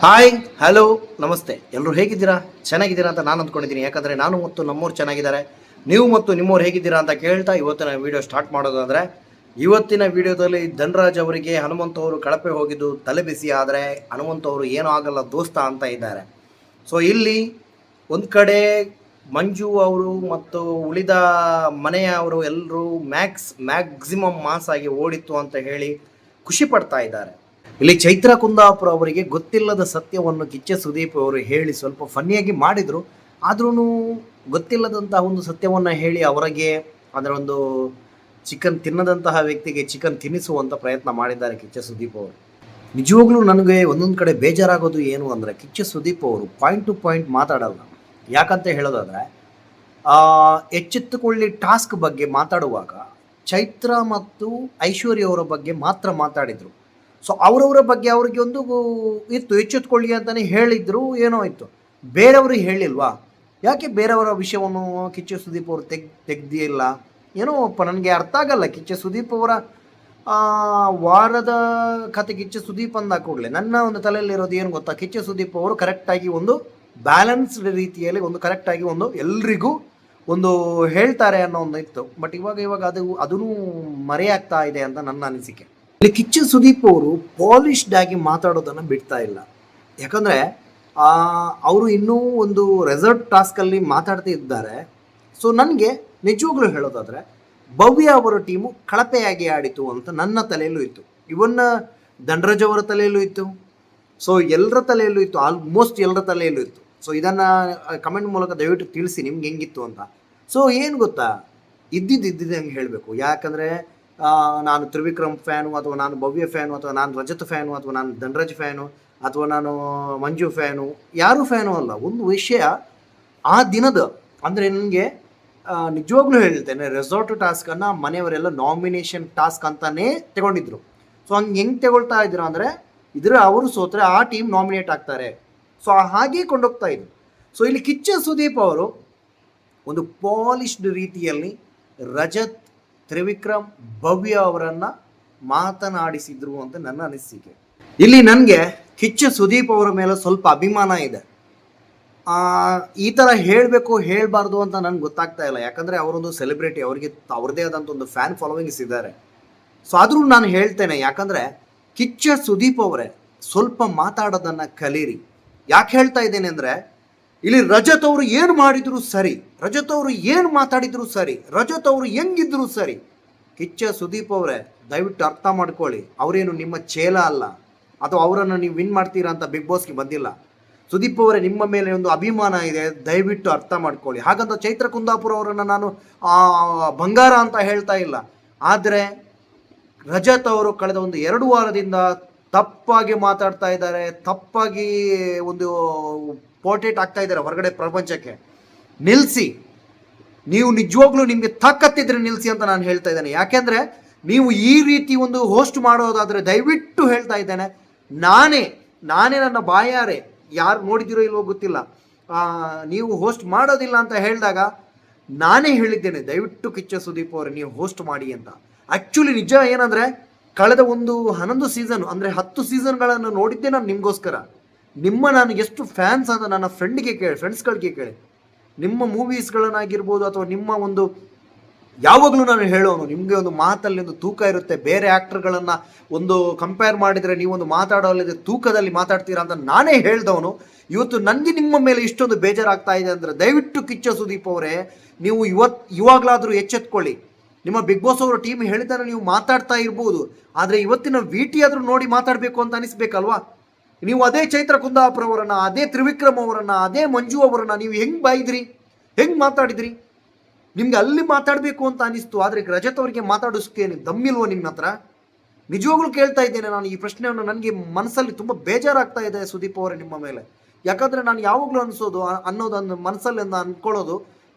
Hi hello ನಮಸ್ತೆ, ಎಲ್ಲರೂ ಹೇಗಿದ್ದೀರಾ? ಚೆನ್ನಾಗಿದ್ದೀರಾ ಅಂತ ನಾನು ಅಂದ್ಕೊಂಡಿದ್ದೀನಿ. ಯಾಕಂದರೆ ನಾನು ಮತ್ತು ನಮ್ಮವ್ರು ಚೆನ್ನಾಗಿದ್ದಾರೆ. ನೀವು ಮತ್ತು ನಿಮ್ಮವ್ರು ಹೇಗಿದ್ದೀರಾ ಅಂತ ಕೇಳ್ತಾ ಇವತ್ತಿನ ವಿಡಿಯೋ ಸ್ಟಾರ್ಟ್ ಮಾಡೋದಾದರೆ, ಇವತ್ತಿನ ವಿಡಿಯೋದಲ್ಲಿ ಧನರಾಜ್ ಅವರಿಗೆ ಹನುಮಂತ ಅವರು ಕಳಪೆ ಹೋಗಿದ್ದು ತಲೆ ಬಿಸಿ. ಆದರೆ ಹನುಮಂತ ಅವರು ಏನೂ ಆಗಲ್ಲ ದೋಸ್ತ ಅಂತ ಇದ್ದಾರೆ. ಸೊ ಇಲ್ಲಿ ಒಂದು ಕಡೆ ಮಂಜು ಅವರು ಮತ್ತು ಉಳಿದ ಮನೆಯವರು ಎಲ್ಲರೂ ಮ್ಯಾಕ್ಸಿಮಮ್ ಮಾಸ್ ಆಗಿ ಓಡಿತ್ತು ಅಂತ ಹೇಳಿ ಖುಷಿ ಪಡ್ತಾ ಇದ್ದಾರೆ. ಇಲ್ಲಿ ಚೈತ್ರ ಕುಂದಾಪುರ ಅವರಿಗೆ ಗೊತ್ತಿಲ್ಲದ ಸತ್ಯವನ್ನು ಕಿಚ್ಚ ಸುದೀಪ್ ಅವರು ಹೇಳಿ ಸ್ವಲ್ಪ ಫನ್ನಿಯಾಗಿ ಮಾಡಿದರು. ಆದ್ರೂ ಗೊತ್ತಿಲ್ಲದಂತಹ ಒಂದು ಸತ್ಯವನ್ನು ಹೇಳಿ ಅವರಿಗೆ ಅದರ ಒಂದು ಚಿಕನ್ ತಿನ್ನದಂತಹ ವ್ಯಕ್ತಿಗೆ ಚಿಕನ್ ತಿನ್ನಿಸುವಂಥ ಪ್ರಯತ್ನ ಮಾಡಿದ್ದಾರೆ ಕಿಚ್ಚ ಸುದೀಪ್ ಅವರು. ನಿಜವಾಗ್ಲೂ ನನಗೆ ಒಂದೊಂದು ಕಡೆ ಬೇಜಾರಾಗೋದು ಏನು ಅಂದರೆ, ಕಿಚ್ಚ ಸುದೀಪ್ ಅವರು ಪಾಯಿಂಟ್ ಟು ಪಾಯಿಂಟ್ ಮಾತಾಡಲ್ಲ. ಯಾಕಂತ ಹೇಳೋದಾದರೆ, ಎಚ್ಚೆತ್ತುಕೊಳ್ಳಿ ಟಾಸ್ಕ್ ಬಗ್ಗೆ ಮಾತಾಡುವಾಗ ಚೈತ್ರ ಮತ್ತು ಐಶ್ವರ್ಯ ಅವರ ಬಗ್ಗೆ ಮಾತ್ರ ಮಾತಾಡಿದರು. ಸೊ ಅವರವರ ಬಗ್ಗೆ ಅವ್ರಿಗೆ ಒಂದು ಇತ್ತು, ಎಚ್ಚೆತ್ಕೊಳ್ಳಿ ಅಂತಲೇ ಹೇಳಿದ್ರು, ಏನೋ ಇತ್ತು. ಬೇರೆಯವರು ಹೇಳಿಲ್ವಾ? ಯಾಕೆ ಬೇರೆಯವರ ವಿಷಯವನ್ನು ಕಿಚ್ಚ ಸುದೀಪ್ ಅವರು ತೆಗ್ದಿಲ್ಲ? ಏನೋ ನನಗೆ ಅರ್ಥ ಆಗಲ್ಲ. ಕಿಚ್ಚ ಸುದೀಪ್ ಅವರ ವಾರದ ಕತೆ ಕಿಚ್ಚ ಸುದೀಪ್ ಅಂದ ಕೂಡಲೇ ನನ್ನ ಒಂದು ತಲೆಯಲ್ಲಿರೋದು ಏನು ಗೊತ್ತಾ, ಕಿಚ್ಚ ಸುದೀಪ್ ಅವರು ಕರೆಕ್ಟಾಗಿ ಒಂದು ಬ್ಯಾಲೆನ್ಸ್ಡ್ ರೀತಿಯಲ್ಲಿ ಒಂದು ಕರೆಕ್ಟಾಗಿ ಒಂದು ಎಲ್ರಿಗೂ ಒಂದು ಹೇಳ್ತಾರೆ ಅನ್ನೋ ಒಂದು ಇತ್ತು. ಬಟ್ ಇವಾಗ ಅದೂ ಮರೆಯಾಗ್ತಾ ಇದೆ ಅಂತ ನನ್ನ ಅನಿಸಿಕೆ. ಇಲ್ಲಿ ಕಿಚ್ಚ ಸುದೀಪ್ ಅವರು ಪಾಲಿಶ್ಡ್ ಆಗಿ ಮಾತಾಡೋದನ್ನು ಬಿಡ್ತಾ ಇಲ್ಲ. ಯಾಕಂದರೆ ಅವರು ಇನ್ನೂ ಒಂದು ರೆಸಾರ್ಟ್ ಟಾಸ್ಕಲ್ಲಿ ಮಾತಾಡ್ತಾ ಇದ್ದಾರೆ. ಸೊ ನನಗೆ ನಿಜವಾಗ್ಲೂ ಹೇಳೋದಾದರೆ, ಭವ್ಯ ಅವರ ಟೀಮು ಕಳಪೆಯಾಗಿ ಆಡಿತು ಅಂತ ನನ್ನ ತಲೆಯಲ್ಲೂ ಇತ್ತು. ಇವನ್ನ ಧನರಾಜ್ ಅವರ ತಲೆಯಲ್ಲೂ ಇತ್ತು. ಸೊ ಎಲ್ಲರ ತಲೆಯಲ್ಲೂ ಇತ್ತು, ಆಲ್ಮೋಸ್ಟ್ ಎಲ್ಲರ ತಲೆಯಲ್ಲೂ ಇತ್ತು. ಸೊ ಇದನ್ನು ಕಮೆಂಟ್ ಮೂಲಕ ದಯವಿಟ್ಟು ತಿಳಿಸಿ ನಿಮ್ಗೆ ಹೆಂಗಿತ್ತು ಅಂತ. ಸೊ ಏನು ಗೊತ್ತಾ, ಇದ್ದಿದ್ದಂಗೆ ಹೇಳಬೇಕು. ಯಾಕಂದರೆ ನಾನು ತ್ರಿವಿಕ್ರಮ್ ಫ್ಯಾನು, ಅಥವಾ ನಾನು ಭವ್ಯ ಫ್ಯಾನು, ಅಥವಾ ನಾನು ರಜತ್ ಫ್ಯಾನು, ಅಥವಾ ನಾನು ಧನರಾಜ್ ಫ್ಯಾನು, ಅಥವಾ ನಾನು ಮಂಜು ಫ್ಯಾನು, ಯಾರೂ ಫ್ಯಾನು ಅಲ್ಲ. ಒಂದು ವಿಷಯ ಆ ದಿನದ ಅಂದರೆ ನನಗೆ ನಿಜವಾಗ್ಲೂ ಹೇಳ್ತೇನೆ, ರೆಸಾರ್ಟ್ ಟಾಸ್ಕನ್ನು ಮನೆಯವರೆಲ್ಲ ನಾಮಿನೇಷನ್ ಟಾಸ್ಕ್ ಅಂತಲೇ ತಗೊಂಡಿದ್ರು. ಸೊ ಹೆಂಗೆ ತಗೊಳ್ತಾ ಇದ್ರು ಅಂದರೆ, ಅವರು ಸೋತ್ರೆ ಆ ಟೀಮ್ ನಾಮಿನೇಟ್ ಆಗ್ತಾರೆ. ಸೊ ಹಾಗೆ ಕೊಂಡೋಗ್ತಾ ಇದ್ರು. ಸೊ ಇಲ್ಲಿ ಕಿಚ್ಚ ಸುದೀಪ್ ಅವರು ಒಂದು ಪಾಲಿಶ್ಡ್ ರೀತಿಯಲ್ಲಿ ರಜತ್, ತ್ರಿವಿಕ್ರಮ್, ಭವ್ಯ ಅವರನ್ನು ಮಾತನಾಡಿಸಿದ್ರು ಅಂತ ನನ್ನ ಅನಿಸಿಕೆ. ಇಲ್ಲಿ ನನಗೆ ಕಿಚ್ಚ ಸುದೀಪ್ ಅವರ ಮೇಲೆ ಸ್ವಲ್ಪ ಅಭಿಮಾನ ಇದೆ. ಈ ಥರ ಹೇಳಬೇಕು ಹೇಳಬಾರ್ದು ಅಂತ ನನಗೆ ಗೊತ್ತಾಗ್ತಾ ಇಲ್ಲ. ಯಾಕಂದರೆ ಅವರೊಂದು ಸೆಲೆಬ್ರಿಟಿ, ಅವರಿಗೆ ಅವ್ರದ್ದೇ ಆದಂಥ ಒಂದು ಫ್ಯಾನ್ ಫಾಲೋವಿಂಗ್ಸ್ ಇದ್ದಾರೆ. ಸೊ ಆದರೂ ನಾನು ಹೇಳ್ತೇನೆ, ಯಾಕಂದರೆ ಕಿಚ್ಚ ಸುದೀಪ್ ಅವರೇ ಸ್ವಲ್ಪ ಮಾತಾಡೋದನ್ನು ಕಲೀರಿ. ಯಾಕೆ ಹೇಳ್ತಾ ಇದ್ದೇನೆ ಅಂದರೆ, ಇಲ್ಲಿ ರಜತ್ ಅವರು ಏನು ಮಾಡಿದ್ರು ಸರಿ, ರಜತ್ ಅವರು ಏನು ಮಾತಾಡಿದ್ರು ಸರಿ, ರಜತ್ ಅವರು ಹೆಂಗಿದ್ರು ಸರಿ. ಕಿಚ್ಚ ಸುದೀಪ್ ಅವರೇ ದಯವಿಟ್ಟು ಅರ್ಥ ಮಾಡ್ಕೊಳ್ಳಿ, ಅವರೇನು ನಿಮ್ಮ ಚೇಲ ಅಲ್ಲ, ಅಥವಾ ಅವರನ್ನು ನೀವು ವಿನ್ ಮಾಡ್ತೀರಾ ಅಂತ ಬಿಗ್ ಬಾಸ್ಗೆ ಬಂದಿಲ್ಲ. ಸುದೀಪ್ ಅವರೇ ನಿಮ್ಮ ಮೇಲೆ ಒಂದು ಅಭಿಮಾನ ಇದೆ, ದಯವಿಟ್ಟು ಅರ್ಥ ಮಾಡ್ಕೊಳ್ಳಿ. ಹಾಗಂತ ಚೈತ್ರ ಕುಂದಾಪುರ ಅವರನ್ನು ನಾನು ಬಂಗಾರ ಅಂತ ಹೇಳ್ತಾ ಇಲ್ಲ. ಆದರೆ ರಜತ್ ಅವರು ಕಳೆದ ಒಂದು 2 ವಾರದಿಂದ ತಪ್ಪಾಗಿ ಮಾತಾಡ್ತಾ ಇದ್ದಾರೆ, ತಪ್ಪಾಗಿ ಒಂದು ಪೋರ್ಟ್ರೇಟ್ ಆಗ್ತಾ ಇದ್ದಾರೆ ಹೊರಗಡೆ ಪ್ರಪಂಚಕ್ಕೆ. ನಿಲ್ಲಿಸಿ, ನೀವು ನಿಜವಾಗ್ಲೂ ನಿಮಗೆ ತಾಕತ್ತಿದ್ರೆ ನಿಲ್ಲಿಸಿ ಅಂತ ನಾನು ಹೇಳ್ತಾ ಇದ್ದೇನೆ. ಯಾಕೆಂದರೆ ನೀವು ಈ ರೀತಿ ಒಂದು ಹೋಸ್ಟ್ ಮಾಡೋದಾದರೆ ದಯವಿಟ್ಟು ಹೇಳ್ತಾ ಇದ್ದೇನೆ, ನಾನೇ ನನ್ನ ಬಾಯಾರೆ, ಯಾರು ನೋಡಿದಿರೋ ಇಲ್ವೋ ಗೊತ್ತಿಲ್ಲ, ನೀವು ಹೋಸ್ಟ್ ಮಾಡೋದಿಲ್ಲ ಅಂತ ಹೇಳಿದಾಗ ನಾನೇ ಹೇಳಿದ್ದೇನೆ, ದಯವಿಟ್ಟು ಕಿಚ್ಚ ಸುದೀಪ್ ಅವರೇ ನೀವು ಹೋಸ್ಟ್ ಮಾಡಿ ಅಂತ. ಆ್ಯಕ್ಚುಲಿ ನಿಜ ಏನಂದರೆ, ಕಳೆದ ಒಂದು 11 ಸೀಸನ್ ಅಂದರೆ 10 ಸೀಸನ್ಗಳನ್ನು ನೋಡಿದ್ದೆ ನಾನು ನಿಮಗೋಸ್ಕರ. ನಾನು ಎಷ್ಟು ಫ್ಯಾನ್ಸ್ ಅಂತ ನನ್ನ ಫ್ರೆಂಡ್ಸ್ಗಳಿಗೆ ಕೇಳಿ, ನಿಮ್ಮ ಮೂವೀಸ್ಗಳನ್ನಾಗಿರ್ಬೋದು ಅಥವಾ ನಿಮ್ಮ ಒಂದು ಯಾವಾಗಲೂ ನಾನು ಹೇಳೋನು, ನಿಮಗೆ ಒಂದು ಮಾತಲ್ಲಿ ಒಂದು ತೂಕ ಇರುತ್ತೆ. ಬೇರೆ ಆ್ಯಕ್ಟರ್ಗಳನ್ನು ಒಂದು ಕಂಪೇರ್ ಮಾಡಿದರೆ ನೀವೊಂದು ಮಾತಾಡೋಲ್ಲದೆ ತೂಕದಲ್ಲಿ ಮಾತಾಡ್ತೀರಾ ಅಂತ ನಾನೇ ಹೇಳ್ದವನು. ಇವತ್ತು ನನಗೆ ನಿಮ್ಮ ಮೇಲೆ ಇಷ್ಟೊಂದು ಬೇಜಾರಾಗ್ತಾ ಇದೆ ಅಂದರೆ ದಯವಿಟ್ಟು ಕಿಚ್ಚ ಸುದೀಪ್ ಅವರೇ ನೀವು ಇವಾಗಲಾದರೂ ಎಚ್ಚೆತ್ಕೊಳ್ಳಿ. ನಿಮ್ಮ ಬಿಗ್ ಬಾಸ್ ಅವರ ಟೀಮ್ ಹೇಳಿದರೆ ನೀವು ಮಾತಾಡ್ತಾ ಇರ್ಬೋದು, ಆದರೆ ಇವತ್ತಿನ VT ಆದರೂ ನೋಡಿ ಮಾತಾಡಬೇಕು ಅಂತ ಅನಿಸ್ಬೇಕಲ್ವಾ? ನೀವು ಅದೇ ಚೈತ್ರ ಕುಂದಾಪುರ ಅವರನ್ನು, ಅದೇ ತ್ರಿವಿಕ್ರಮ್ ಅವರನ್ನು, ಅದೇ ಮಂಜು ಅವರನ್ನು ನೀವು ಹೆಂಗೆ ಬಾಯಿದ್ರಿ, ಹೆಂಗೆ ಮಾತಾಡಿದ್ರಿ? ನಿಮ್ಗೆ ಅಲ್ಲಿ ಮಾತಾಡಬೇಕು ಅಂತ ಅನಿಸ್ತು, ಆದರೆ ರಜತ್ ಅವರಿಗೆ ಮಾತಾಡಿಸೋಕ್ಕೆ ದಮ್ಮಿಲ್ವೋ ನಿಮ್ಮ ಹತ್ರ? ನಿಜವಾಗ್ಲೂ ಕೇಳ್ತಾ ಇದ್ದೇನೆ ನಾನು ಈ ಪ್ರಶ್ನೆಯನ್ನು. ನನಗೆ ಮನಸ್ಸಲ್ಲಿ ತುಂಬ ಬೇಜಾರಾಗ್ತಾ ಇದೆ ಸುದೀಪ್ ಅವರೇ ನಿಮ್ಮ ಮೇಲೆ. ಯಾಕಂದರೆ ನಾನು ಯಾವಾಗಲೂ ಅನ್ನೋದನ್ನು ಮನಸ್ಸಲ್ಲಿ ಅಂದ್ಕೊಳ್ಳೋದು,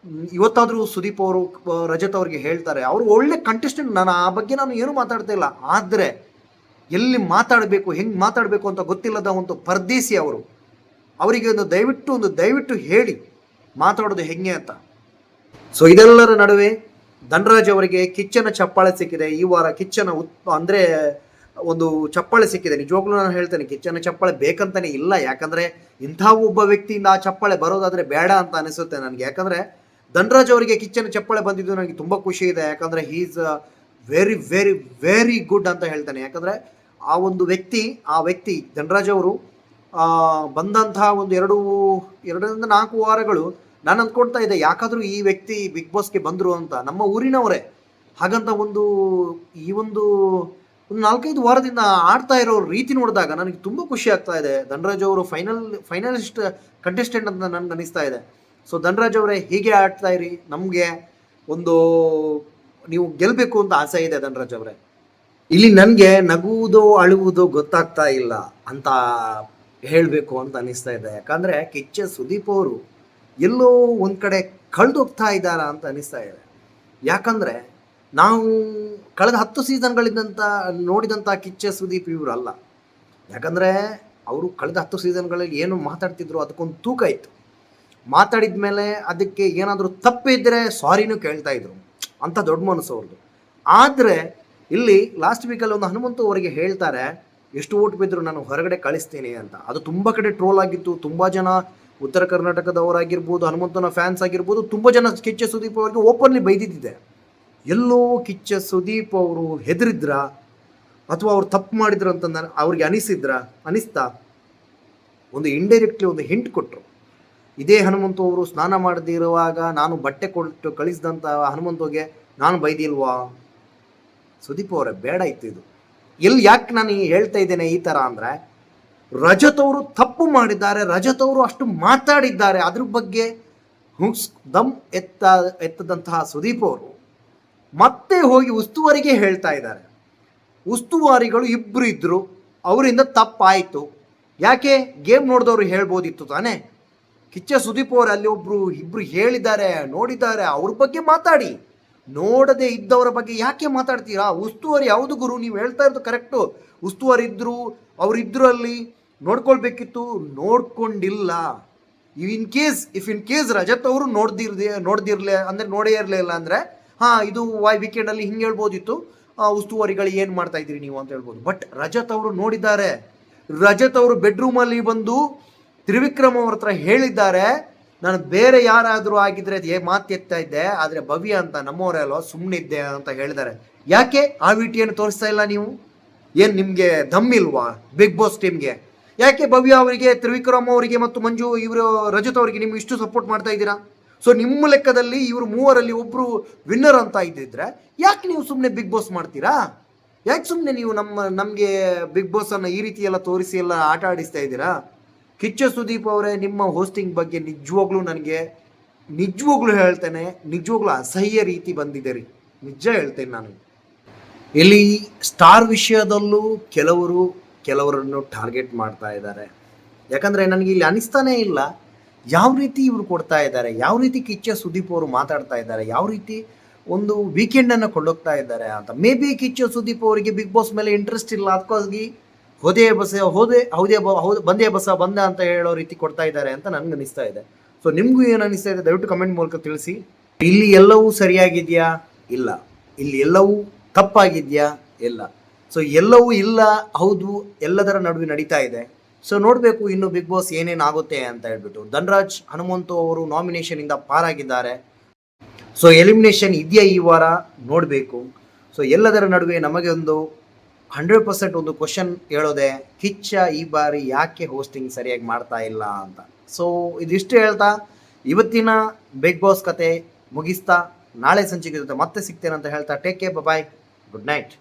ಇವತ್ತಾದರೂ ಸುದೀಪ್ ಅವರು ರಜತ್ ಅವರಿಗೆ ಹೇಳ್ತಾರೆ, ಅವರು ಒಳ್ಳೆ ಕಂಟೆಸ್ಟೆಂಟ್, ನಾನು ಆ ಬಗ್ಗೆ ನಾನು ಏನೂ ಮಾತಾಡ್ತಾ ಇಲ್ಲ. ಆದರೆ ಎಲ್ಲಿ ಮಾತಾಡಬೇಕು, ಹೆಂಗೆ ಮಾತಾಡಬೇಕು ಅಂತ ಗೊತ್ತಿಲ್ಲದ ಒಂದು ಪರದೇಸಿ ಅವರು. ಅವರಿಗೆ ದಯವಿಟ್ಟು ಹೇಳಿ ಮಾತಾಡೋದು ಹೆಂಗೆ ಅಂತ. ಸೊ ಇದೆಲ್ಲರ ನಡುವೆ ಧನರಾಜ್ ಅವರಿಗೆ ಕಿಚ್ಚನ ಚಪ್ಪಾಳೆ ಸಿಕ್ಕಿದೆ. ಈ ವಾರ ಕಿಚ್ಚನ ಅಂದರೆ ಒಂದು ಚಪ್ಪಾಳೆ ಸಿಕ್ಕಿದೆ. ನಿಜವಾಗ್ಲೂ ನಾನು ಹೇಳ್ತೇನೆ, ಕಿಚ್ಚನ ಚಪ್ಪಾಳೆ ಬೇಕಂತಾನೆ ಇಲ್ಲ. ಯಾಕಂದರೆ ಇಂಥ ಒಬ್ಬ ವ್ಯಕ್ತಿಯಿಂದ ಆ ಚಪ್ಪಾಳೆ ಬರೋದಾದರೆ ಬೇಡ ಅಂತ ಅನಿಸುತ್ತೆ ನನಗೆ. ಯಾಕಂದರೆ ಧನರಾಜ್ ಅವರಿಗೆ ಕಿಚ್ಚನ ಚಪ್ಪಾಳೆ ಬಂದಿದ್ದು ನನಗೆ ತುಂಬ ಖುಷಿ ಇದೆ. ಯಾಕಂದರೆ he is very very very good ಅಂತ ಹೇಳ್ತಾನೆ. ಯಾಕಂದರೆ ಆ ಒಂದು ವ್ಯಕ್ತಿ ಧನರಾಜ್ ಅವರು ಬಂದಂತಹ ಒಂದು ಎರಡರಿಂದ 4 ವಾರಗಳು ನಾನು ಅಂದ್ಕೊಳ್ತಾ ಇದ್ದೆ, ಯಾಕಾದರೂ ಈ ವ್ಯಕ್ತಿ ಬಿಗ್ ಬಾಸ್ಗೆ ಬಂದರು ಅಂತ. ನಮ್ಮ ಊರಿನವರೇ ಹಾಗಂತ ಒಂದು 4-5 ವಾರದಿಂದ ಆಡ್ತಾ ಇರೋ ರೀತಿ ನೋಡಿದಾಗ ನನಗೆ ತುಂಬ ಖುಷಿ ಆಗ್ತಾ ಇದೆ. ಧನರಾಜ್ ಅವರು ಫೈನಲಿಸ್ಟ್ ಕಂಟೆಸ್ಟೆಂಟ್ ಅಂತ ನನಗೆ ಅನಿಸ್ತಾ ಇದೆ. ಸೊ ಧನರಾಜ್ ಅವರೇ, ಹೀಗೆ ಆಡ್ತಾ ಇರಿ, ನಮಗೆ ನೀವು ಗೆಲ್ಲಬೇಕು ಅಂತ ಆಸೆ ಇದೆ ಧನರಾಜ್ ಅವರೇ. ಇಲ್ಲಿ ನನಗೆ ನಗುವುದೋ ಅಳುವುದೋ ಗೊತ್ತಾಗ್ತಾ ಇಲ್ಲ ಅಂತ ಹೇಳಬೇಕು ಅಂತ ಅನಿಸ್ತಾ ಇದೆ. ಯಾಕಂದರೆ ಕಿಚ್ಚ ಸುದೀಪ್ ಅವರು ಎಲ್ಲೋ ಒಂದು ಕಡೆ ಕಳೆದೋಗ್ತಾ ಇದ್ದಾರಾ ಅಂತ ಅನಿಸ್ತಾ ಇದೆ. ಯಾಕಂದರೆ ನಾವು ಕಳೆದ 10 ಸೀಸನ್ಗಳಿಂದಂತ ನೋಡಿದಂಥ ಕಿಚ್ಚ ಸುದೀಪ್ ಇವರಲ್ಲ. ಯಾಕಂದರೆ ಅವರು ಕಳೆದ 10 ಸೀಸನ್ಗಳಲ್ಲಿ ಏನು ಮಾತಾಡ್ತಿದ್ರು ಅದಕ್ಕೊಂದು ತೂಕ ಇತ್ತು. ಮಾತಾಡಿದ ಮೇಲೆ ಅದಕ್ಕೆ ಏನಾದರೂ ತಪ್ಪಿದ್ದರೆ ಸಾರಿನೂ ಕೇಳ್ತಾ ಇದ್ರು, ಅಂಥ ದೊಡ್ಡ ಮನಸ್ಸು ಅವ್ರದ್ದು. ಆದರೆ ಇಲ್ಲಿ ಲಾಸ್ಟ್ ವೀಕಲ್ಲಿ ಒಂದು ಹನುಮಂತು ಅವರಿಗೆ ಹೇಳ್ತಾರೆ, ಎಷ್ಟು ಓಟ್ ಬಿದ್ದರೂ ನಾನು ಹೊರಗಡೆ ಕಳಿಸ್ತೀನಿ ಅಂತ. ಅದು ತುಂಬ ಕಡೆ ಟ್ರೋಲ್ ಆಗಿತ್ತು. ತುಂಬ ಜನ ಉತ್ತರ ಕರ್ನಾಟಕದವರಾಗಿರ್ಬೋದು, ಹನುಮಂತನ ಫ್ಯಾನ್ಸ್ ಆಗಿರ್ಬೋದು, ತುಂಬ ಜನ ಕಿಚ್ಚ ಸುದೀಪ್ ಅವರಿಗೆ ಓಪನ್ಲಿ ಬೈದಿದ್ದಿದೆ. ಎಲ್ಲೋ ಕಿಚ್ಚ ಸುದೀಪ್ ಅವರು ಹೆದರಿದ್ರ ಅಥವಾ ಅವ್ರು ತಪ್ಪು ಮಾಡಿದ್ರು ಅಂತ ಅವ್ರಿಗೆ ಅನಿಸ್ತಾ ಒಂದು ಇಂಡೈರೆಕ್ಟ್ಲಿ ಒಂದು ಹಿಂಟ್ ಕೊಟ್ಟರು. ಇದೇ ಹನುಮಂತು ಅವರು ಸ್ನಾನ ಮಾಡದಿರುವಾಗ ನಾನು ಬಟ್ಟೆ ಕೊಟ್ಟು ಕಳಿಸಿದಂಥ ಹನುಮಂತುಗೆ ನಾನು ಬೈದಿಲ್ವಾ? ಸುದೀಪ್ ಅವರೇ, ಬೇಡ ಇತ್ತು ಇದು. ಯಾಕೆ ನಾನು ಹೇಳ್ತಾ ಇದ್ದೇನೆ ಈ ಥರ ಅಂದರೆ, ರಜತ್ ಅವರು ತಪ್ಪು ಮಾಡಿದ್ದಾರೆ, ರಜತ್ ಅವರು ಅಷ್ಟು ಮಾತಾಡಿದ್ದಾರೆ, ಅದ್ರ ಬಗ್ಗೆ ದಮ್ ಎತ್ತದಂತಹ ಸುದೀಪ್ ಅವರು ಮತ್ತೆ ಹೋಗಿ ಉಸ್ತುವಾರಿಗೆ ಹೇಳ್ತಾ ಇದ್ದಾರೆ. ಉಸ್ತುವಾರಿಗಳು ಇಬ್ಬರು ಇದ್ದರು, ಅವರಿಂದ ತಪ್ಪಾಯಿತು. ಯಾಕೆ? ಗೇಮ್ ನೋಡಿದವರು ಹೇಳ್ಬೋದಿತ್ತು ತಾನೇ. ಕಿಚ್ಚ ಸುದೀಪ್ ಅವರು ಅಲ್ಲಿ ಇಬ್ಬರು ಹೇಳಿದ್ದಾರೆ, ನೋಡಿದ್ದಾರೆ, ಅವ್ರ ಬಗ್ಗೆ ಮಾತಾಡಿ. ನೋಡದೆ ಇದ್ದವರ ಬಗ್ಗೆ ಯಾಕೆ ಮಾತಾಡ್ತೀರಾ? ಉಸ್ತುವಾರಿ ಯಾವುದು ಗುರು? ನೀವು ಹೇಳ್ತಾ ಇರೋದು ಕರೆಕ್ಟು. ಉಸ್ತುವಾರಿ ಇದ್ದರು, ಅವರಿದ್ದರು, ಅಲ್ಲಿ ನೋಡ್ಕೊಳ್ಬೇಕಿತ್ತು, ನೋಡ್ಕೊಂಡಿಲ್ಲ. ಇಫ್ ಇನ್ ಕೇಸ್ ರಜತ್ ಅವರು ನೋಡ್ದಿರ್ಲಿ ಅಂದರೆ ನೋಡೇ ಇರಲಿಲ್ಲ ಅಂದರೆ ಇದು ವೀಕೆಂಡಲ್ಲಿ ಹಿಂಗೆ ಹೇಳ್ಬೋದಿತ್ತು, ಉಸ್ತುವಾರಿಗಳು ಏನು ಮಾಡ್ತಾ ಇದ್ದೀರಿ ನೀವು ಅಂತ ಹೇಳ್ಬೋದು. ಬಟ್ ರಜತ್ ಅವರು ನೋಡಿದ್ದಾರೆ. ರಜತ್ ಅವರು ಬೆಡ್ರೂಮಲ್ಲಿ ಬಂದು ತ್ರಿವಿಕ್ರಮ್ ಅವ್ರ ಹತ್ರ ಹೇಳಿದ್ದಾರೆ, ನಾನು ಬೇರೆ ಯಾರಾದರೂ ಆಗಿದ್ರೆ ಮಾತು ಎತ್ತಾ ಇದ್ದೆ, ಆದರೆ ಭವ್ಯ ಅಂತ ನಮ್ಮವರೇ ಅಲ್ವಾ, ಸುಮ್ಮನಿದ್ದೆ ಅಂತ ಹೇಳಿದ್ದಾರೆ. ಯಾಕೆ ಆ ವಿಟಿಯನ್ನು ತೋರಿಸ್ತಾ ಇಲ್ಲ ನೀವು? ಏನು ನಿಮಗೆ ದಮ್ಮಿಲ್ವಾ ಬಿಗ್ ಬಾಸ್ ಟೀಮ್ಗೆ? ಯಾಕೆ ಭವ್ಯ ಅವರಿಗೆ, ತ್ರಿವಿಕ್ರಮ್ ಅವರಿಗೆ ಮತ್ತು ಮಂಜು ಇವರು ರಜತ್ ಅವರಿಗೆ ನೀವು ಇಷ್ಟು ಸಪೋರ್ಟ್ ಮಾಡ್ತಾ ಇದ್ದೀರಾ? ಸೊ ನಿಮ್ಮ ಲೆಕ್ಕದಲ್ಲಿ ಇವರು ಮೂವರಲ್ಲಿ ಒಬ್ಬರು ವಿನ್ನರ್ ಅಂತ ಇದ್ದಿದ್ರೆ ಯಾಕೆ ನೀವು ಸುಮ್ಮನೆ ಬಿಗ್ ಬಾಸ್ ಮಾಡ್ತೀರಾ? ಯಾಕೆ ಸುಮ್ಮನೆ ನೀವು ನಮಗೆ ಬಿಗ್ ಬಾಸನ್ನು ಈ ರೀತಿ ಎಲ್ಲ ತೋರಿಸಿ ಎಲ್ಲ ಆಟ ಆಡಿಸ್ತಾ ಇದ್ದೀರಾ? ಕಿಚ್ಚ ಸುದೀಪ್ ಅವರೇ, ನಿಮ್ಮ ಹೋಸ್ಟಿಂಗ್ ಬಗ್ಗೆ ನಿಜವಾಗ್ಲೂ ಹೇಳ್ತೇನೆ, ನಿಜವಾಗ್ಲೂ ಅಸಹ್ಯ ರೀತಿ ಬಂದಿದೆ ರೀ. ನಿಜ ಹೇಳ್ತೇನೆ ನಾನು. ಇಲ್ಲಿ ಸ್ಟಾರ್ ವಿಷಯದಲ್ಲೂ ಕೆಲವರನ್ನು ಟಾರ್ಗೆಟ್ ಮಾಡ್ತಾ ಇದ್ದಾರೆ. ಯಾಕಂದರೆ ನನಗೆ ಇಲ್ಲಿ ಅನಿಸ್ತಾನೇ ಇಲ್ಲ ಯಾವ ರೀತಿ ಇವರು ಕೊಡ್ತಾ ಇದ್ದಾರೆ, ಯಾವ ರೀತಿ ಕಿಚ್ಚ ಸುದೀಪ್ ಅವರು ಮಾತಾಡ್ತಾ ಇದ್ದಾರೆ, ಯಾವ ರೀತಿ ಒಂದು ವೀಕೆಂಡನ್ನು ಕೊಂಡೋಗ್ತಾ ಇದ್ದಾರೆ ಅಂತ. ಮೇ ಬಿ ಕಿಚ್ಚ ಸುದೀಪ್ ಅವರಿಗೆ ಬಿಗ್ ಬಾಸ್ ಮೇಲೆ ಇಂಟ್ರೆಸ್ಟ್ ಇಲ್ಲ, ಅದಕ್ಕಾಗಿ ಬಂದೇ ಬಸ ಬಂದ ಅಂತ ಹೇಳೋ ರೀತಿ ಕೊಡ್ತಾ ಇದ್ದಾರೆ ಅಂತ ನನಗೆ ಅನಿಸ್ತಾ ಇದೆ. ಸೊ ನಿಮಗೂ ಏನು ಅನಿಸ್ತಾ ಇದೆ ದಯವಿಟ್ಟು ಕಮೆಂಟ್ ಮೂಲಕ ತಿಳಿಸಿ. ಇಲ್ಲಿ ಎಲ್ಲವೂ ಸರಿಯಾಗಿದೆಯಾ? ಇಲ್ಲ. ಇಲ್ಲಿ ಎಲ್ಲವೂ ತಪ್ಪಾಗಿದೆಯಾ? ಇಲ್ಲ. ಸೊ ಎಲ್ಲವೂ ಇಲ್ಲ, ಹೌದು, ಎಲ್ಲದರ ನಡುವೆ ನಡೀತಾ ಇದೆ. ಸೊ ನೋಡಬೇಕು ಇನ್ನು ಬಿಗ್ ಬಾಸ್ ಏನೇನಾಗುತ್ತೆ ಅಂತ ಹೇಳ್ಬಿಟ್ಟು. ಧನರಾಜ್, ಹನುಮಂತು ಅವರು ನಾಮಿನೇಷನಿಂದ ಪಾರಾಗಿದ್ದಾರೆ. ಸೊ ಎಲಿಮಿನೇಷನ್ ಇದೆಯಾ ಈ ವಾರ ನೋಡಬೇಕು. ಸೊ ಎಲ್ಲದರ ನಡುವೆ ನಮಗೆ ಒಂದು 100% ಒಂದು ಕ್ವಶನ್ ಹೇಳೋದೆ, ಕಿಚ್ಚ ಈ ಬಾರಿ ಯಾಕೆ ಹೋಸ್ಟಿಂಗ್ ಸರಿಯಾಗಿ ಮಾಡ್ತಾ ಇಲ್ಲ ಅಂತ. ಸೊ ಇದಿಷ್ಟು ಹೇಳ್ತಾ ಇವತ್ತಿನ ಬಿಗ್ ಬಾಸ್ ಕತೆ ಮುಗಿಸ್ತಾ ನಾಳೆ ಸಂಚಿಕೆ ಜೊತೆ ಮತ್ತೆ ಸಿಗ್ತೇನೆ ಅಂತ ಹೇಳ್ತಾ ಟೇಕ್ ಕೇರ್, ಬಾಯ್, ಗುಡ್ ನೈಟ್.